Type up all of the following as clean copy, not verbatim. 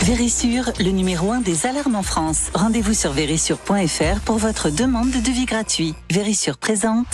Vérissure, le numéro 1 des alarmes en France. Rendez-vous sur vérissure.fr pour votre demande de devis gratuit. Vérissure présente.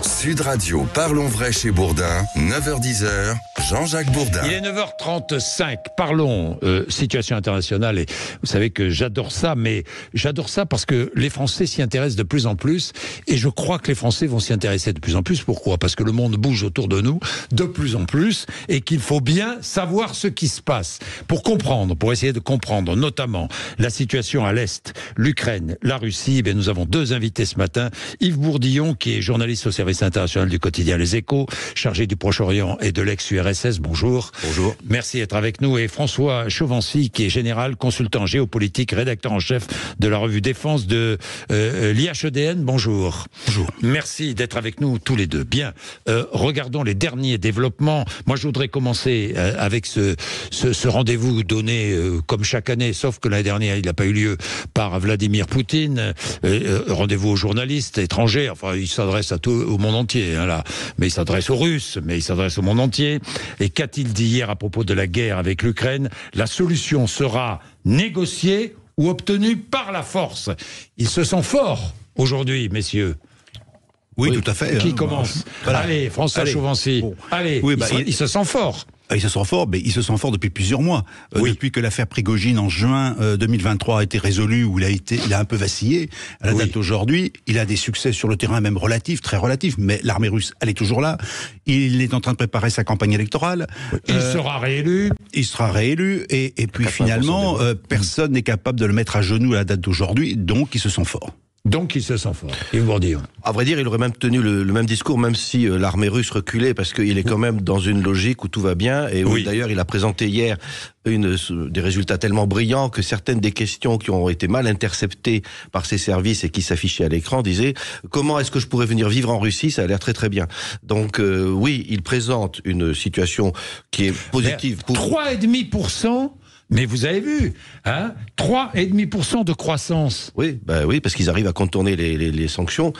Sud Radio, parlons vrai chez Bourdin, 9h-10h, Jean-Jacques Bourdin. Il est 9h35, parlons situation internationale, et vous savez que j'adore ça, mais j'adore ça parce que les Français s'y intéressent de plus en plus, et je crois que les Français vont s'y intéresser de plus en plus. Pourquoi ? Parce que le monde bouge autour de nous de plus en plus, et qu'il faut bien savoir ce qui se passe, pour comprendre, pour essayer de comprendre, notamment la situation à l'Est, l'Ukraine, la Russie. Et nous avons deux invités ce matin, Yves Bourdillon, qui est journaliste au service international du quotidien Les Échos, chargé du Proche-Orient et de l'ex-URSS. Bonjour. Bonjour. Merci d'être avec nous. Et François Chauvency, qui est général, consultant géopolitique, rédacteur en chef de la revue Défense de l'IHEDN. Bonjour. Bonjour. Merci d'être avec nous tous les deux. Bien, regardons les derniers développements. Moi, je voudrais commencer avec ce rendez-vous donné comme chaque année, sauf que l'année dernière, il n'a pas eu lieu, par Vladimir Poutine. Rendez-vous aux journalistes étrangers. Enfin, il s'adresse à tout, au monde entier, hein, là. Mais il s'adresse aux Russes, mais il s'adresse au monde entier. Et qu'a-t-il dit hier à propos de la guerre avec l'Ukraine ? La solution sera négociée ou obtenue par la force. Il se sent fort aujourd'hui, messieurs. Oui, tout à fait. Qui commence ? Voilà. Allez, François Chauvency. Bon. Allez, oui, il se sent fort. Il se sent fort, mais il se sent fort depuis plusieurs mois. Oui. Depuis que l'affaire Prigojine en juin 2023 a été résolue, où il a un peu vacillé, à la date d'aujourd'hui, il a des succès sur le terrain, même relatifs, très relatifs, mais l'armée russe, elle est toujours là. Il est en train de préparer sa campagne électorale. Il sera réélu. Il sera réélu, et puis finalement, personne n'est capable de le mettre à genoux à la date d'aujourd'hui, donc il se sent fort. Donc il se sent fort. Et vous dire. À vrai dire, il aurait même tenu le même discours, même si l'armée russe reculait, parce qu'il est quand même dans une logique où tout va bien, et où d'ailleurs il a présenté hier des résultats tellement brillants que certaines des questions qui ont été mal interceptées par ses services et qui s'affichaient à l'écran disaient « Comment est-ce que je pourrais venir vivre en Russie ? Ça a l'air très très bien. » Donc oui, il présente une situation qui est positive. 3,5%. Mais vous avez vu, hein, 3,5% de croissance. Oui, parce qu'ils arrivent à contourner les sanctions,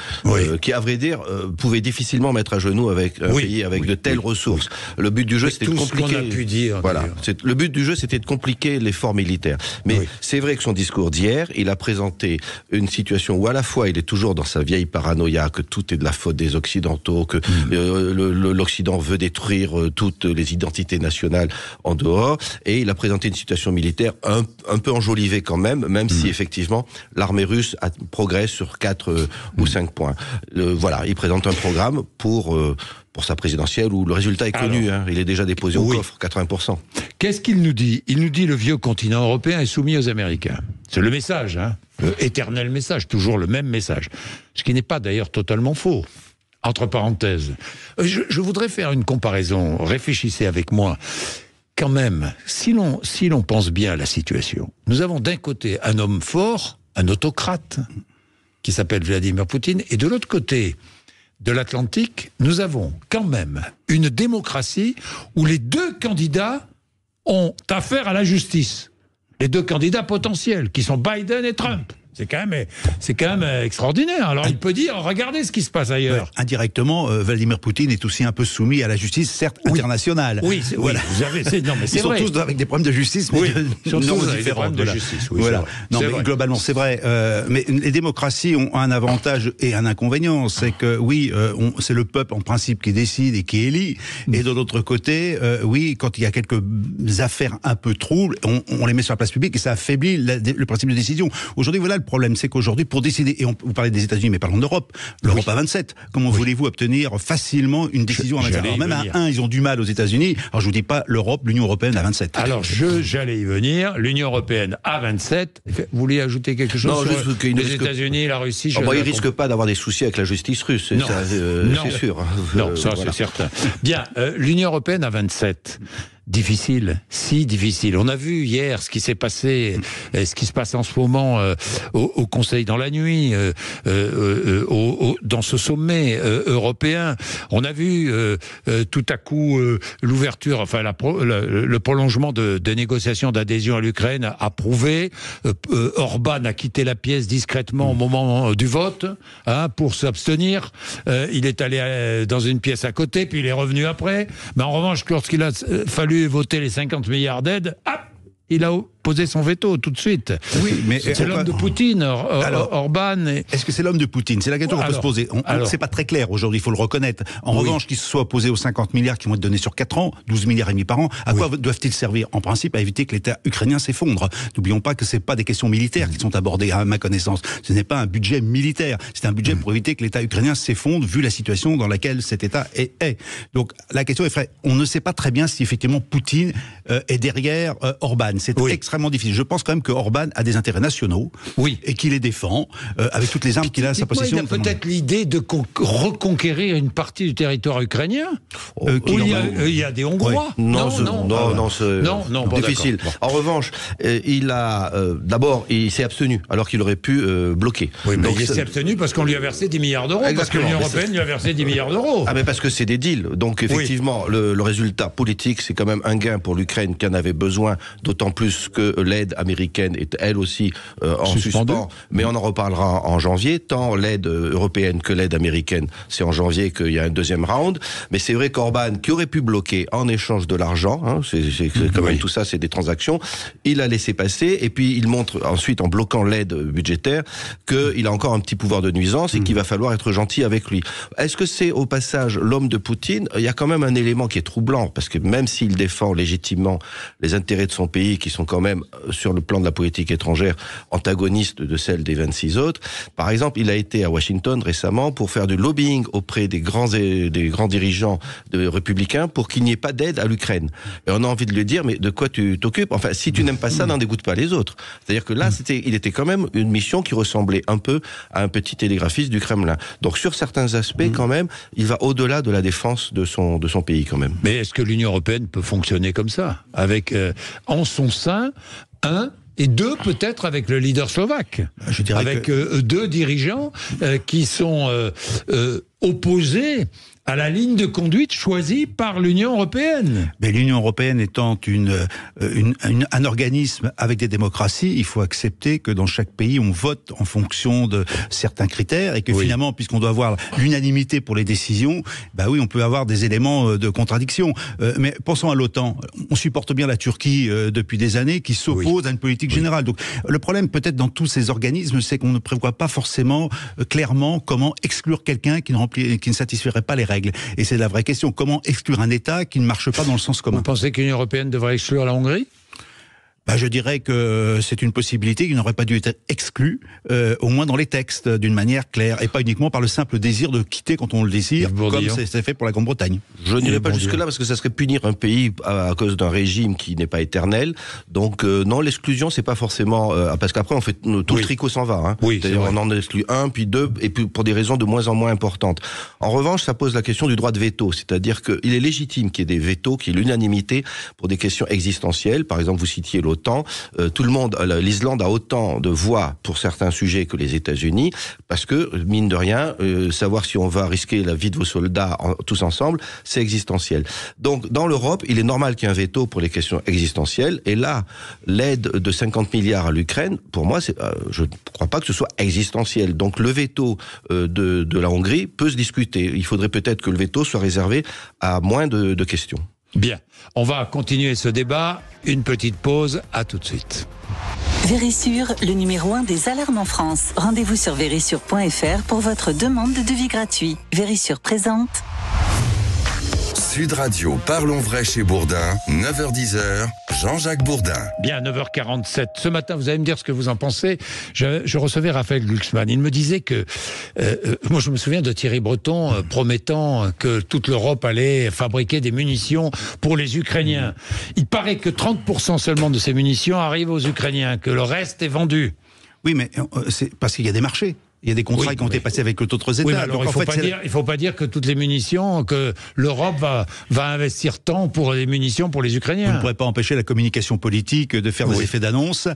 qui, à vrai dire, pouvaient difficilement mettre à genoux avec un pays avec de telles ressources. Le but du jeu, c'était de compliquer. Tout ce qu'on a pu dire. Voilà. Le but du jeu, c'était de compliquer l'effort militaire. Mais c'est vrai que son discours d'hier, il a présenté une situation où à la fois il est toujours dans sa vieille paranoïa que tout est de la faute des Occidentaux, que l'Occident veut détruire toutes les identités nationales en dehors, et il a présenté une situation militaire un peu enjolivée quand même si effectivement l'armée russe progresse sur 4 ou 5 points. Voilà, il présente un programme pour sa présidentielle où le résultat est connu. Alors, il est déjà déposé au coffre, 80%. Qu'est-ce qu'il nous dit ? Il nous dit le vieux continent européen est soumis aux Américains. C'est le message, hein, éternel message, toujours le même message. Ce qui n'est pas d'ailleurs totalement faux. Entre parenthèses, je voudrais faire une comparaison. Réfléchissez avec moi. Quand même, si l'on pense bien à la situation, nous avons d'un côté un homme fort, un autocrate, qui s'appelle Vladimir Poutine, et de l'autre côté de l'Atlantique, nous avons quand même une démocratie où les deux candidats ont affaire à la justice. Les deux candidats potentiels, qui sont Biden et Trump. C'est quand même extraordinaire. Alors il peut dire, regardez ce qui se passe ailleurs. Ouais, indirectement, Vladimir Poutine est aussi un peu soumis à la justice, certes internationale. Oui, voilà. Non, mais c'est Ils sont tous avec des problèmes de justice, mais ils sont tous avec des problèmes de justice. Oui, voilà. Non, mais globalement, c'est vrai. Mais les démocraties ont un avantage et un inconvénient, c'est que c'est le peuple en principe qui décide et qui élit. Et de l'autre côté, quand il y a quelques affaires un peu troubles, on les met sur la place publique et ça affaiblit le principe de décision. Aujourd'hui, voilà le problème, c'est qu'aujourd'hui, pour décider, et vous parlez des États-Unis, mais parlons d'Europe, l'Europe à 27, comment voulez-vous obtenir facilement une décision à 27 ? Alors même à 1, ils ont du mal aux États-Unis, alors je vous dis pas l'Europe, l'Union Européenne à 27. Alors j'allais y venir, l'Union Européenne à 27, vous voulez ajouter quelque chose sur les États-Unis, la Russie il ne risque pas d'avoir des soucis avec la justice russe, c'est sûr. Non, ça c'est certain. Bien, l'Union Européenne à 27... Difficile, si difficile. On a vu hier ce qui s'est passé, ce qui se passe en ce moment au Conseil dans la nuit, dans ce sommet européen. On a vu tout à coup l'ouverture, enfin le prolongement de négociations d'adhésion à l'Ukraine approuvé. Orban a quitté la pièce discrètement au moment du vote pour s'abstenir. Il est allé dans une pièce à côté, puis il est revenu après. Mais en revanche, lorsqu'il a fallu voter les 50 milliards d'aides, Il a posé son veto tout de suite. Oui, mais c'est l'homme de Poutine, Orban. Est-ce que c'est l'homme de Poutine? C'est la question qu'on peut se poser. C'est pas très clair aujourd'hui, il faut le reconnaître. En revanche, qu'il se soit opposé aux 50 milliards qui vont être donnés sur 4 ans, 12 milliards et demi par an, à quoi doivent-ils servir? En principe, à éviter que l'État ukrainien s'effondre. N'oublions pas que c'est pas des questions militaires qui sont abordées, à ma connaissance. Ce n'est pas un budget militaire. C'est un budget pour éviter que l'État ukrainien s'effondre, vu la situation dans laquelle cet État est. Donc, la question est vraie. On ne sait pas très bien si effectivement Poutine est derrière Orban. C'est extrêmement difficile. Je pense quand même que Orban a des intérêts nationaux et qu'il les défend avec toutes les armes qu'il a à sa possession. Il a peut-être l'idée de reconquérir une partie du territoire ukrainien où il y a des Hongrois. Non, c'est difficile. Bon. En revanche, d'abord, il s'est abstenu alors qu'il aurait pu bloquer. Oui, mais il s'est abstenu parce qu'on lui a versé 10 milliards d'euros. Parce que l'Union européenne lui a versé 10 milliards d'euros. Ah, mais parce que c'est des deals. Donc, effectivement, le résultat politique, c'est quand même un gain pour l'Ukraine qui en avait besoin, d'autant plus que l'aide américaine est elle aussi en suspens. Mais on en reparlera en janvier. Tant l'aide européenne que l'aide américaine, c'est en janvier qu'il y a un deuxième round. Mais c'est vrai qu'Orban, qui aurait pu bloquer en échange de l'argent, c'est quand même tout ça, c'est des transactions, il a laissé passer. Et puis, il montre ensuite, en bloquant l'aide budgétaire, qu'il a encore un petit pouvoir de nuisance et qu'il va falloir être gentil avec lui. Est-ce que c'est au passage l'homme de Poutine? Il y a quand même un élément qui est troublant, parce que même s'il défend légitimement les intérêts de son pays, qui sont quand même, sur le plan de la politique étrangère, antagonistes de celles des 26 autres, par exemple, il a été à Washington récemment pour faire du lobbying auprès des grands dirigeants républicains pour qu'il n'y ait pas d'aide à l'Ukraine. Et on a envie de lui dire, mais de quoi tu t'occupes? Enfin, si tu n'aimes pas ça, n'en dégoûte pas les autres. C'est-à-dire que là, il était quand même une mission qui ressemblait un peu à un petit télégraphiste du Kremlin. Donc, sur certains aspects, quand même, il va au-delà de la défense de son pays, quand même. Mais est-ce que l'Union européenne peut fonctionner comme ça, avec en son sein et deux, peut-être avec le leader slovaque, avec deux dirigeants qui sont opposés à la ligne de conduite choisie par l'Union européenne. Mais l'Union européenne étant un organisme avec des démocraties, il faut accepter que dans chaque pays, on vote en fonction de certains critères et que finalement, puisqu'on doit avoir l'unanimité pour les décisions, on peut avoir des éléments de contradiction. Mais pensons à l'OTAN. On supporte bien la Turquie depuis des années qui s'oppose à une politique générale. Donc, le problème peut-être dans tous ces organismes, c'est qu'on ne prévoit pas forcément clairement comment exclure quelqu'un qui ne satisferait pas les règles. Et c'est la vraie question. Comment exclure un État qui ne marche pas dans le sens commun? Vous pensez que l'Union européenne devrait exclure la Hongrie? Je dirais que c'est une possibilité qui n'aurait pas dû être exclue, au moins dans les textes, d'une manière claire, et pas uniquement par le simple désir de quitter quand on le désire, comme c'est fait pour la Grande-Bretagne. Je n'irai pas jusque-là, parce que ça serait punir un pays à cause d'un régime qui n'est pas éternel. Donc non, l'exclusion, c'est pas forcément... parce qu'après, on fait tout le tricot s'en va. C'est-à-dire, on en exclut un, puis deux, et puis pour des raisons de moins en moins importantes. En revanche, ça pose la question du droit de veto, c'est-à-dire qu'il est légitime qu'il y ait des vétos, qu'il y ait l'unanimité pour des questions existentielles. Par exemple, vous citiez l'OTAN. Tout le monde, l'Islande a autant de voix pour certains sujets que les États-Unis, parce que, mine de rien, savoir si on va risquer la vie de vos soldats tous ensemble, c'est existentiel. Donc, dans l'Europe, il est normal qu'il y ait un veto pour les questions existentielles, et là, l'aide de 50 milliards à l'Ukraine, pour moi, je ne crois pas que ce soit existentiel. Donc, le veto de la Hongrie peut se discuter. Il faudrait peut-être que le veto soit réservé à moins de questions. Bien, on va continuer ce débat. Une petite pause, à tout de suite. Vérissure, le numéro 1 des alarmes en France. Rendez-vous sur vérissure.fr pour votre demande de devis gratuit. Vérissure présente. Sud Radio, parlons vrai chez Bourdin, 9h-10h, Jean-Jacques Bourdin. Bien, 9h47. Ce matin, vous allez me dire ce que vous en pensez. Je recevais Raphaël Glucksmann. Il me disait que... moi, je me souviens de Thierry Breton promettant que toute l'Europe allait fabriquer des munitions pour les Ukrainiens. Il paraît que 30% seulement de ces munitions arrivent aux Ukrainiens, que le reste est vendu. Oui, mais c'est parce qu'il y a des marchés. Il y a des contrats qui ont été passés avec d'autres États. Oui, alors donc, il ne faut pas dire que toutes les munitions, que l'Europe va investir tant pour les munitions pour les Ukrainiens. Vous ne pourrez pas empêcher la communication politique de faire des effets d'annonce.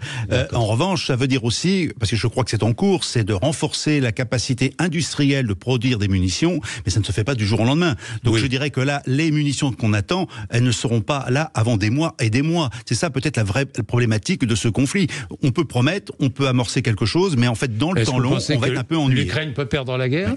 En revanche, ça veut dire aussi, parce que je crois que c'est en cours, c'est de renforcer la capacité industrielle de produire des munitions, mais ça ne se fait pas du jour au lendemain. Donc je dirais que là, les munitions qu'on attend, elles ne seront pas là avant des mois et des mois. C'est ça peut-être la vraie problématique de ce conflit. On peut promettre, on peut amorcer quelque chose, mais en fait, dans le temps long, on va être un peu ennuyé. L'Ukraine peut perdre la guerre?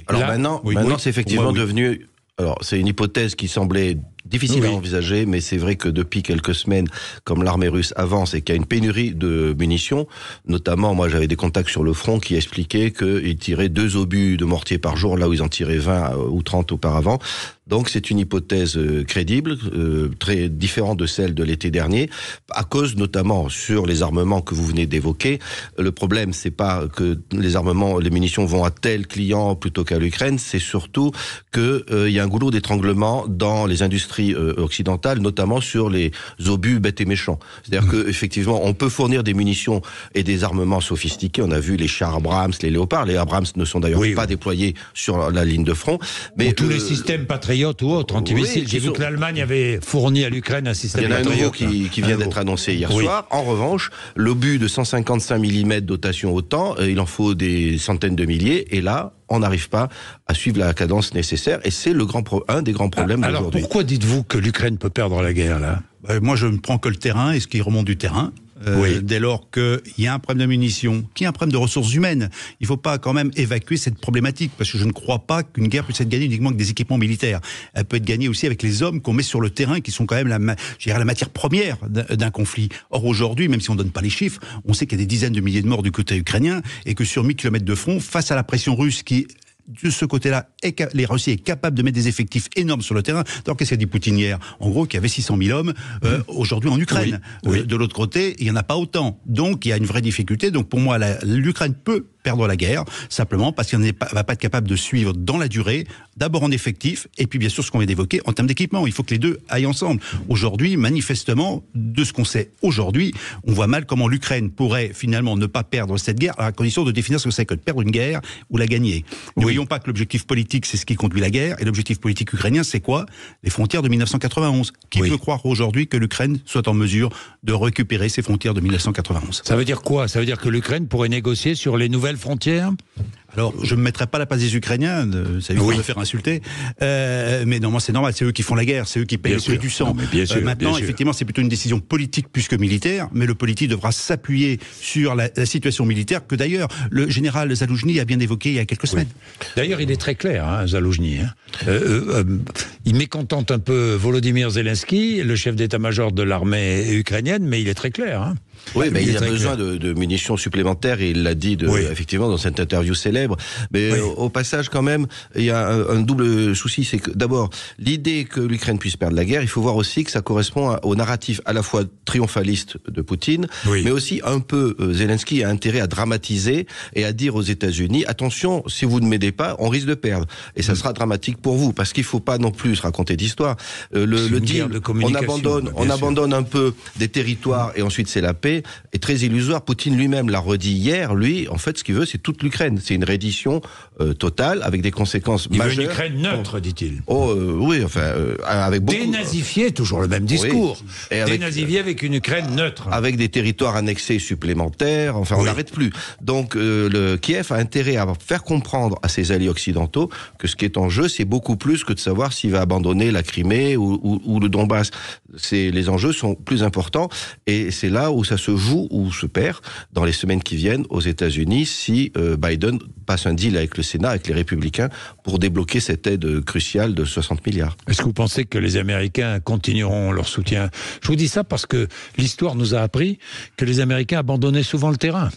Alors maintenant, c'est effectivement devenu... Alors, c'est une hypothèse qui semblait difficile à envisager, mais c'est vrai que depuis quelques semaines, comme l'armée russe avance et qu'il y a une pénurie de munitions, notamment, moi j'avais des contacts sur le front qui expliquaient qu'ils tiraient 2 obus de mortier par jour, là où ils en tiraient 20 ou 30 auparavant. Donc c'est une hypothèse crédible, très différente de celle de l'été dernier, à cause notamment sur les armements que vous venez d'évoquer. Le problème, c'est pas que les munitions vont à tel client plutôt qu'à l'Ukraine, c'est surtout que y a un goulot d'étranglement dans les industries occidentales, notamment sur les obus bêtes et méchants. C'est-à-dire que effectivement, on peut fournir des munitions et des armements sophistiqués. On a vu les chars Abrams, les Léopards. Les Abrams ne sont d'ailleurs pas déployés sur la ligne de front. Mais tous les systèmes Patriot ou autres antimissiles. J'ai vu que l'Allemagne avait fourni à l'Ukraine un système Patriot. Il y en a un nouveau qui vient d'être annoncé hier soir. En revanche, l'obus de 155 mm dotation OTAN, il en faut des centaines de milliers. Et là, on n'arrive pas à suivre la cadence nécessaire. Et c'est un des grands problèmes d'aujourd'hui. Alors pourquoi dites-vous que l'Ukraine peut perdre la guerre, là ? Moi, je ne prends que le terrain et ce qui remonte du terrain. Dès lors qu'il y a un problème de munitions, qu'il y a un problème de ressources humaines, il ne faut pas quand même évacuer cette problématique, parce que je ne crois pas qu'une guerre puisse être gagnée uniquement avec des équipements militaires. Elle peut être gagnée aussi avec les hommes qu'on met sur le terrain, qui sont quand même la matière première d'un conflit. Or aujourd'hui, même si on ne donne pas les chiffres, on sait qu'il y a des dizaines de milliers de morts du côté ukrainien, et que sur 1000 km de front, face à la pression russe qui... De ce côté-là, les Russes est capable de mettre des effectifs énormes sur le terrain. Donc, qu'est-ce qu'a dit Poutine hier ? En gros, qu'il y avait 600 000 hommes aujourd'hui en Ukraine. De l'autre côté, il n'y en a pas autant. Donc, il y a une vraie difficulté. Donc, pour moi, l'Ukraine peut perdre la guerre, simplement parce qu'elle ne va pas être capable de suivre dans la durée, d'abord en effectif, et puis bien sûr ce qu'on vient d'évoquer en termes d'équipement. Il faut que les deux aillent ensemble. Aujourd'hui, manifestement, de ce qu'on sait aujourd'hui, on voit mal comment l'Ukraine pourrait finalement ne pas perdre cette guerre, à la condition de définir ce que c'est que de perdre une guerre ou la gagner. Ne voyons pas que l'objectif politique, c'est ce qui conduit la guerre, et l'objectif politique ukrainien, c'est quoi ? Les frontières de 1991. Qui peut croire aujourd'hui que l'Ukraine soit en mesure de récupérer ses frontières de 1991 ? Ça veut dire quoi ? Ça veut dire que l'Ukraine pourrait négocier sur les nouvelles frontières ? Alors, je ne me mettrai pas à la place des Ukrainiens, ça lui me faire insulter, mais non, moi c'est normal, c'est eux qui font la guerre, c'est eux qui payent le prix du sang. Maintenant, effectivement, c'est plutôt une décision politique plus que militaire, mais le politique devra s'appuyer sur la situation militaire, que d'ailleurs, le général Zaloujny a bien évoqué il y a quelques semaines. D'ailleurs, il est très clair, Zaloujny. Il mécontente un peu Volodymyr Zelensky, le chef d'état-major de l'armée ukrainienne, mais il est très clair. Oui, mais il a besoin de munitions supplémentaires, et il l'a dit effectivement dans cette interview célèbre. Mais au passage, quand même, il y a un double souci, c'est que d'abord, l'idée que l'Ukraine puisse perdre la guerre, il faut voir aussi que ça correspond au narratif à la fois triomphaliste de Poutine, mais aussi un peu Zelensky a intérêt à dramatiser et à dire aux États-Unis, attention, si vous ne m'aidez pas, on risque de perdre. Et ça sera dramatique pour vous, parce qu'il ne faut pas non plus se raconter d'histoire. Le deal, on abandonne un peu des territoires et ensuite c'est la paix, est très illusoire. Poutine lui-même l'a redit hier. Lui, en fait, ce qu'il veut, c'est toute l'Ukraine. C'est une reddition totale, avec des conséquences majeures. Il veut une Ukraine neutre, dit-il. Avec beaucoup... Dénazifié, toujours le même discours. Dénazifié avec une Ukraine neutre. Avec des territoires annexés supplémentaires. Enfin, on n'arrête plus. Donc, le Kiev a intérêt à faire comprendre à ses alliés occidentaux que ce qui est en jeu, c'est beaucoup plus que de savoir s'il va abandonner la Crimée ou le Donbass. Les enjeux sont plus importants, et c'est là où ça se joue ou se perd dans les semaines qui viennent aux États-Unis, si Biden passe un deal avec le Sénat, avec les Républicains, pour débloquer cette aide cruciale de 60 milliards. Est-ce que vous pensez que les Américains continueront leur soutien ? Je vous dis ça parce que l'histoire nous a appris que les Américains abandonnaient souvent le terrain.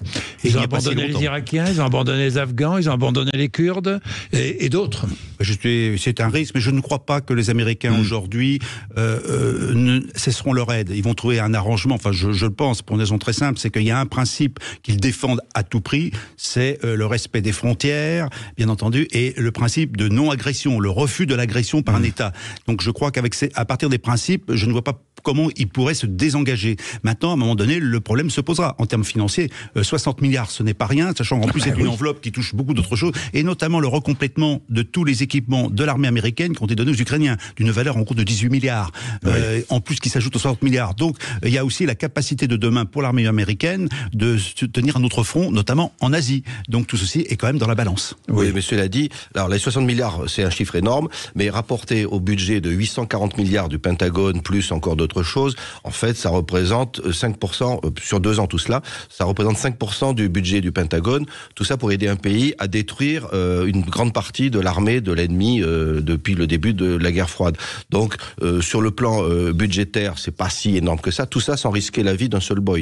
Ils ont abandonné les Irakiens, ils ont abandonné les Afghans, ils ont abandonné les Kurdes et d'autres. C'est un risque, mais je ne crois pas que les Américains aujourd'hui ne cesseront leur aide. Ils vont trouver un arrangement, enfin je le pense, pour une raison très simple, c'est qu'il y a un principe qu'ils défendent à tout prix, c'est le respect des frontières, bien entendu, et le principe de non-agression, le refus de l'agression par un État. Donc je crois à partir des principes, je ne vois pas comment ils pourraient se désengager. Maintenant, à un moment donné, le problème se posera. En termes financiers, 60 milliards, ce n'est pas rien, sachant qu'en plus c'est une enveloppe qui touche beaucoup d'autres choses, et notamment le recomplètement de tous les équipements de l'armée américaine qui ont été donnés aux Ukrainiens, d'une valeur en cours de 18 milliards, en plus qui s'ajoute aux 60 milliards. Donc il y a aussi la capacité de demain pour l'armée américaine de se tenir un autre front, notamment en Asie. Donc tout ceci est quand même dans la balance. Oui, mais cela dit, alors les 60 milliards, c'est un chiffre énorme, mais rapporté au budget de 840 milliards du Pentagone, plus encore d'autres autre chose. En fait, ça représente 5%, sur 2 ans tout cela, ça représente 5% du budget du Pentagone. Tout ça pour aider un pays à détruire une grande partie de l'armée de l'ennemi depuis le début de la guerre froide. Donc, sur le plan budgétaire, c'est pas si énorme que ça. Tout ça sans risquer la vie d'un seul boys.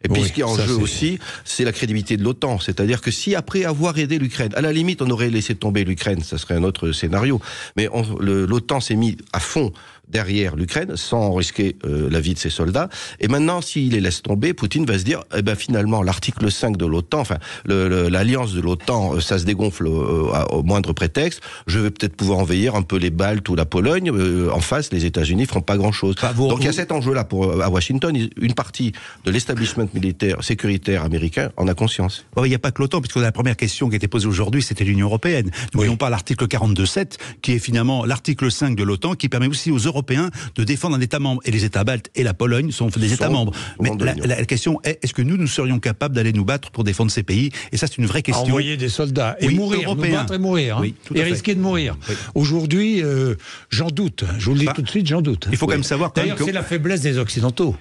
Et puis, ce qui est en jeu aussi, c'est la crédibilité de l'OTAN. C'est-à-dire que si après avoir aidé l'Ukraine, à la limite, on aurait laissé tomber l'Ukraine, ça serait un autre scénario. Mais l'OTAN s'est mis à fond derrière l'Ukraine, sans risquer la vie de ses soldats. Et maintenant, s'il les laisse tomber, Poutine va se dire, eh ben finalement, l'article 5 de l'OTAN, enfin, l'alliance de l'OTAN, ça se dégonfle au moindre prétexte. Je vais peut-être pouvoir envahir un peu les Baltes ou la Pologne. En face, les États-Unis feront pas grand-chose. Donc il y a cet enjeu-là à Washington. Une partie de l'establishment militaire, sécuritaire américain en a conscience. Il n'y a pas que l'OTAN, puisque la première question qui a été posée aujourd'hui, c'était l'Union européenne. N'oublions pas l'article 42.7, qui est finalement l'article 5 de l'OTAN, qui permet aussi aux Européens de défendre un État membre. Et les États baltes et la Pologne sont des États membres. Mais la question est-ce que nous serions capables d'aller nous battre pour défendre ces pays? Et ça, c'est une vraie question. Envoyer des soldats et mourir, européens. Nous battre et mourir. Oui, et risquer de mourir. Oui. Aujourd'hui, j'en doute. Je vous le dis tout de suite, j'en doute. Il faut quand même savoir... D'ailleurs, c'est la faiblesse des Occidentaux,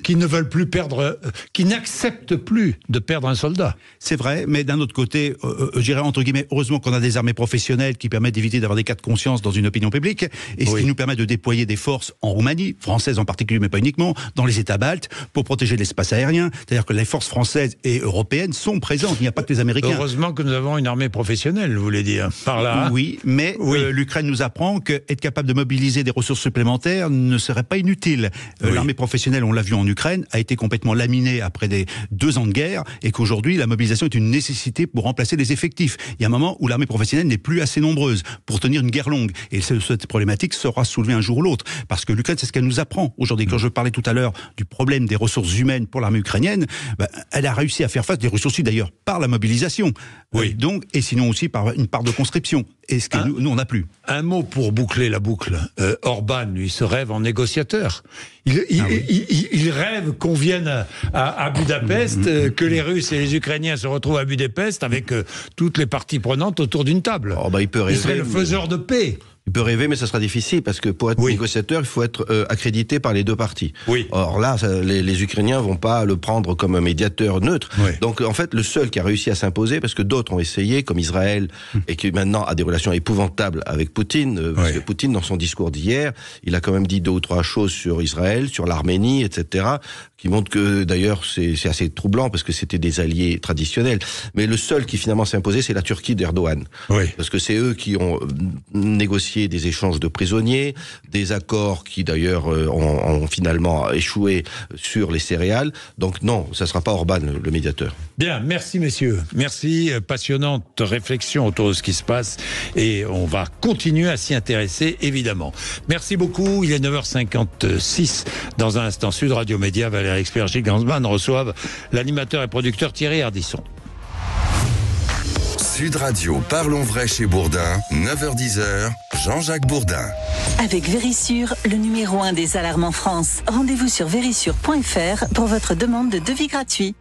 qui ne veulent plus perdre... qui n'acceptent plus de perdre un soldat. C'est vrai, mais d'un autre côté, je dirais entre guillemets, heureusement qu'on a des armées professionnelles qui permettent d'éviter d'avoir des cas de conscience dans une opinion publique, et ce qui nous permet de déployer des forces en Roumanie, françaises en particulier, mais pas uniquement, dans les États baltes, pour protéger l'espace aérien. C'est-à-dire que les forces françaises et européennes sont présentes, il n'y a pas que les Américains. Heureusement que nous avons une armée professionnelle, vous voulez dire, par là. Oui, mais l'Ukraine nous apprend qu'être capable de mobiliser des ressources supplémentaires ne serait pas inutile. L'armée professionnelle, on l'a vu en Ukraine, a été complètement laminée après 2 ans de guerre, et qu'aujourd'hui, la mobilisation est une nécessité pour remplacer les effectifs. Il y a un moment où l'armée professionnelle n'est plus assez nombreuse pour tenir une guerre longue. Et cette problématique sera soulevée un jour ou l'autre. Parce que l'Ukraine, c'est ce qu'elle nous apprend aujourd'hui. Quand je parlais tout à l'heure du problème des ressources humaines pour l'armée ukrainienne, elle a réussi à faire face, des ressources aussi d'ailleurs, par la mobilisation. Donc, et sinon aussi par une part de conscription. Et ce que nous on n'a plus. Un mot pour boucler la boucle. Orban, lui, se rêve en négociateur. Il rêve qu'on vienne à Budapest, que les Russes et les Ukrainiens se retrouvent à Budapest avec toutes les parties prenantes autour d'une table. Il peut rêver. Il serait le faiseur de paix. Il peut rêver, mais ça sera difficile, parce que pour être négociateur, il faut être accrédité par les 2 parties. Or là, les Ukrainiens vont pas le prendre comme un médiateur neutre. Donc en fait, le seul qui a réussi à s'imposer, parce que d'autres ont essayé, comme Israël, et qui maintenant a des relations épouvantables avec Poutine, parce que Poutine, dans son discours d'hier, il a quand même dit 2 ou 3 choses sur Israël, sur l'Arménie, etc., qui montrent que, d'ailleurs, c'est assez troublant, parce que c'était des alliés traditionnels. Mais le seul qui finalement s'est imposé, c'est la Turquie d'Erdogan. Parce que c'est eux qui ont négocié des échanges de prisonniers, des accords qui d'ailleurs ont finalement échoué sur les céréales. Donc non, ça ne sera pas Orban le médiateur. Bien, merci messieurs. Merci, passionnante réflexion autour de ce qui se passe, et on va continuer à s'y intéresser évidemment. Merci beaucoup, il est 9h56. Dans un instant, Sud Radio Média, Valérie Expert, Gilles Gansman reçoivent l'animateur et producteur Thierry Ardisson. Sud Radio, parlons vrai chez Bourdin, 9h-10h, Jean-Jacques Bourdin. Avec Vérissure, le numéro 1 des alarmes en France. Rendez-vous sur vérissure.fr pour votre demande de devis gratuit.